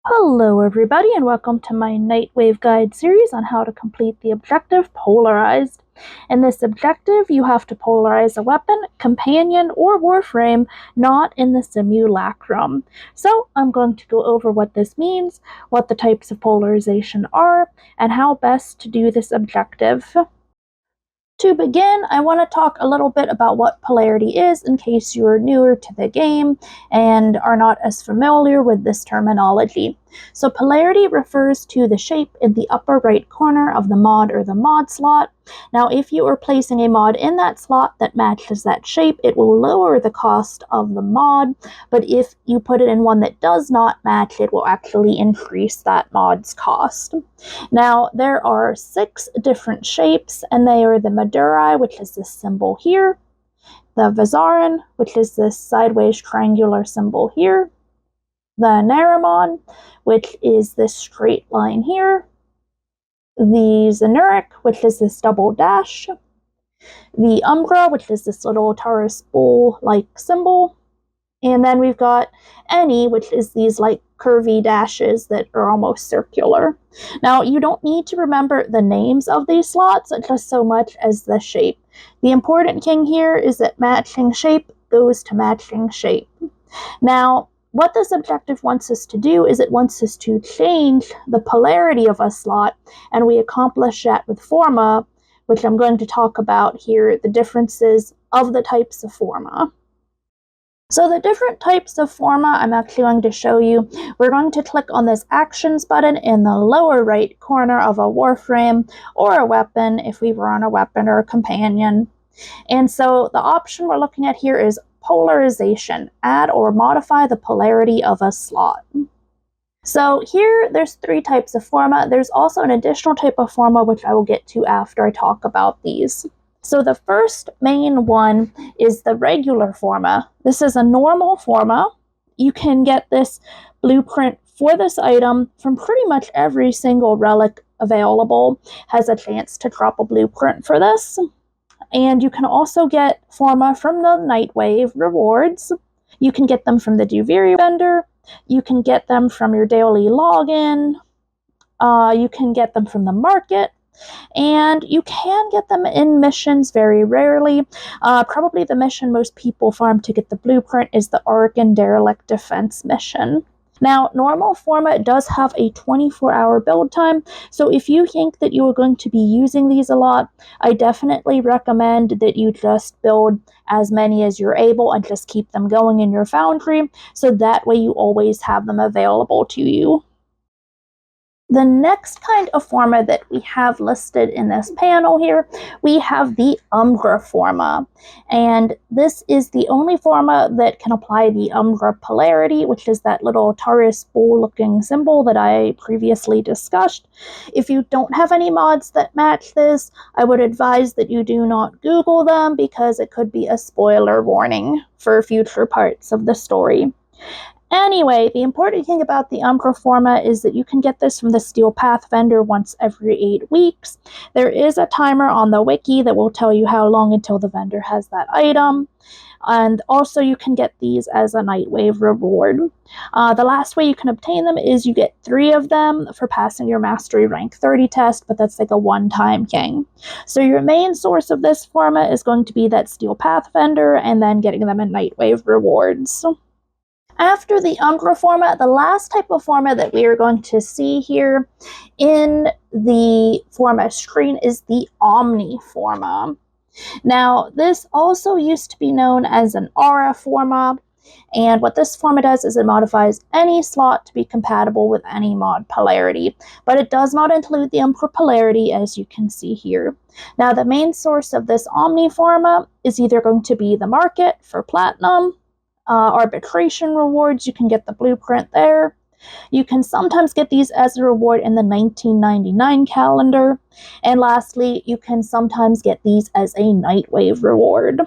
Hello everybody and welcome to my Nightwave guide series on how to complete the objective Polarized. In this objective, you have to polarize a weapon, companion, or warframe not in the simulacrum. So I'm going to go over what this means, what the types of polarization are, and how best to do this objective. To begin, I want to talk a little bit about what polarity is in case you're newer to the game and are not as familiar with this terminology. So polarity refers to the shape in the upper right corner of the mod or the mod slot. Now, if you are placing a mod in that slot that matches that shape, it will lower the cost of the mod, but if you put it in one that does not match, it will actually increase that mod's cost. Now, there are 6 different shapes, and they are the Maduri, which is this symbol here, the Vazarin, which is this sideways triangular symbol here, the Naramon, which is this straight line here, the Zenuric, which is this double dash, the Umbra, which is this little Taurus bull-like symbol, and then we've got Any, which is these like curvy dashes that are almost circular. Now, you don't need to remember the names of these slots just so much as the shape. The important thing here is that matching shape goes to matching shape. Now, what this objective wants us to do is it wants us to change the polarity of a slot, and we accomplish that with Forma, which I'm going to talk about here, the differences of the types of Forma. So the different types of Forma I'm actually going to show you. We're going to click on this Actions button in the lower right corner of a Warframe or a weapon if we were on a weapon or a companion. And so the option we're looking at here is Polarization, add or modify the polarity of a slot. So here there's 3 types of Forma. There's also an additional type of Forma which I will get to after I talk about these. So the first main one is the regular Forma. This is a normal Forma. You can get this blueprint for this item from pretty much every single relic available has a chance to drop a blueprint for this. And you can also get Forma from the Nightwave Rewards. You can get them from the Duviri vendor. You can get them from your daily login. You can get them from the market. And you can get them in missions very rarely. Probably the mission most people farm to get the blueprint is the Oregon Derelict Defense mission. Now, normal Forma does have a 24-hour build time, so if you think that you are going to be using these a lot, I definitely recommend that you just build as many as you're able and just keep them going in your foundry, so that way you always have them available to you. The next kind of Forma that we have listed in this panel here, we have the Umbra Forma. And this is the only Forma that can apply the Umbra Polarity, which is that little Taurus bull-looking symbol that I previously discussed. If you don't have any mods that match this, I would advise that you do not Google them because it could be a spoiler warning for future parts of the story. Anyway, the important thing about the Umbra Forma is that you can get this from the Steel Path vendor once every 8 weeks. There is a timer on the wiki that will tell you how long until the vendor has that item. And also you can get these as a Nightwave reward. The last way you can obtain them is you get 3 of them for passing your Mastery Rank 30 test, but that's like a one-time thing. So your main source of this Forma is going to be that Steel Path vendor and then getting them in Nightwave rewards. After the Umbra Forma, the last type of Forma that we are going to see here in the Forma screen is the Omni Forma. Now, this also used to be known as an Aura Forma, and what this Forma does is it modifies any slot to be compatible with any mod polarity, but it does not include the Umbra Polarity, as you can see here. Now, the main source of this Omni Forma is either going to be the market for Platinum, arbitration rewards, you can get the blueprint there. You can sometimes get these as a reward in the 1999 calendar. And lastly, you can sometimes get these as a Nightwave reward.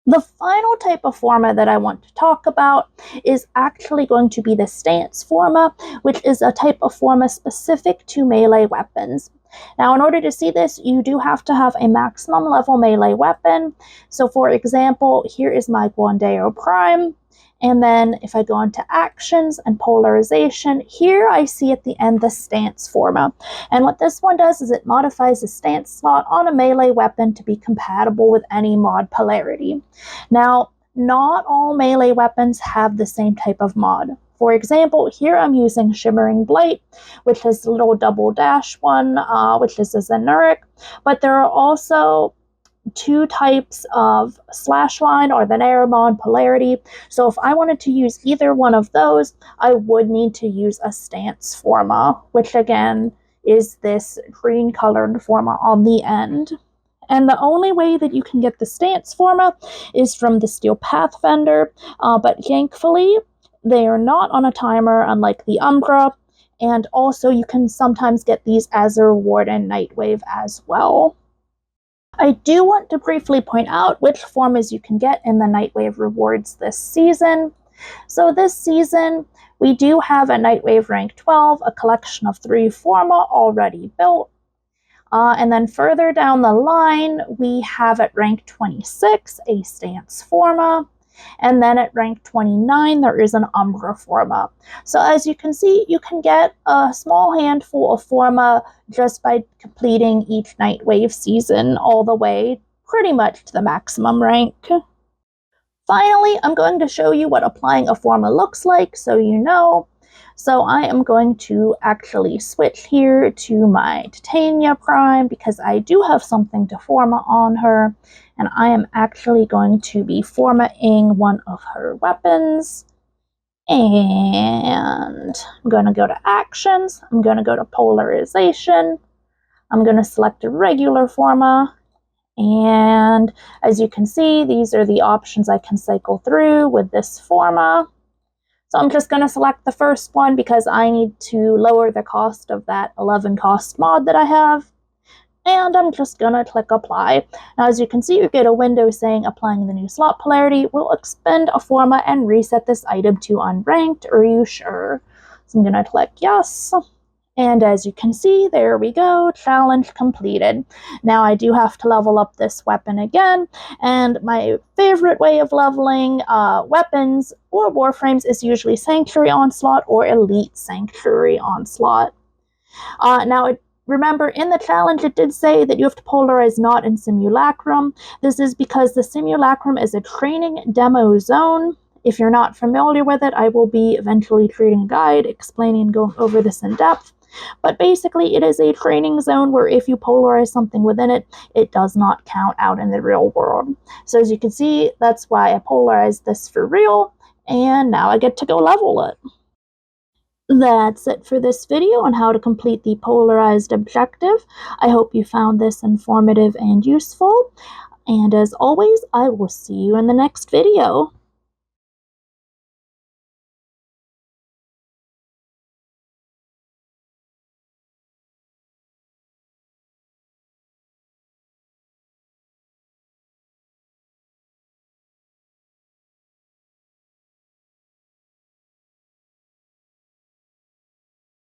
The final type of Forma that I want to talk about is actually going to be the Stance Forma, which is a type of Forma specific to melee weapons. Now, in order to see this, you do have to have a maximum level melee weapon. So, for example, here is my Guandeo Prime, And then if I go into actions and polarization, here I see at the end the stance forma. And what this one does is it modifies the stance slot on a melee weapon to be compatible with any mod polarity. Now, not all melee weapons have the same type of mod. For example, here I'm using Shimmering Blight, which is the little double dash one, which is a Zenuric, but there are also two types of slash line or the Naramon polarity. So if I wanted to use either one of those, I would need to use a stance forma, which again is this green colored forma on the end. And the only way that you can get the stance forma is from the Steel Pathfinder, but thankfully they are not on a timer unlike the Umbra, and also you can sometimes get these as a reward in Nightwave as well. I do want to briefly point out which formas you can get in the Nightwave Rewards this season. So this season, we do have a Nightwave rank 12, a collection of 3 forma already built. And then further down the line, we have at rank 26, a stance forma. And then at rank 29, there is an Umbra Forma. So as you can see, you can get a small handful of forma just by completing each Nightwave season all the way pretty much to the maximum rank. Finally, I'm going to show you what applying a forma looks like so you know. So I am going to actually switch here to my Titania Prime because I do have something to forma on her, and I am actually going to be formaing one of her weapons. And I'm going to go to actions, I'm going to go to polarization, I'm going to select a regular forma, and as you can see, these are the options I can cycle through with this forma. So I'm just going to select the first one because I need to lower the cost of that 11 cost mod that I have. And I'm just going to click apply. Now as you can see, you get a window saying applying the new slot polarity will expend a forma and reset this item to unranked. Are you sure? So I'm going to click yes. And as you can see, there we go, challenge completed. Now I do have to level up this weapon again, and my favorite way of leveling weapons or Warframes is usually Sanctuary Onslaught or Elite Sanctuary Onslaught. Remember, in the challenge it did say that you have to polarize not in Simulacrum. This is because the Simulacrum is a training demo zone. If you're not familiar with it, I will be eventually creating a guide explaining and going over this in depth. But basically, it is a training zone where if you polarize something within it, it does not count out in the real world. So as you can see, that's why I polarized this for real, and now I get to go level it. That's it for this video on how to complete the polarized objective. I hope you found this informative and useful. And as always, I will see you in the next video.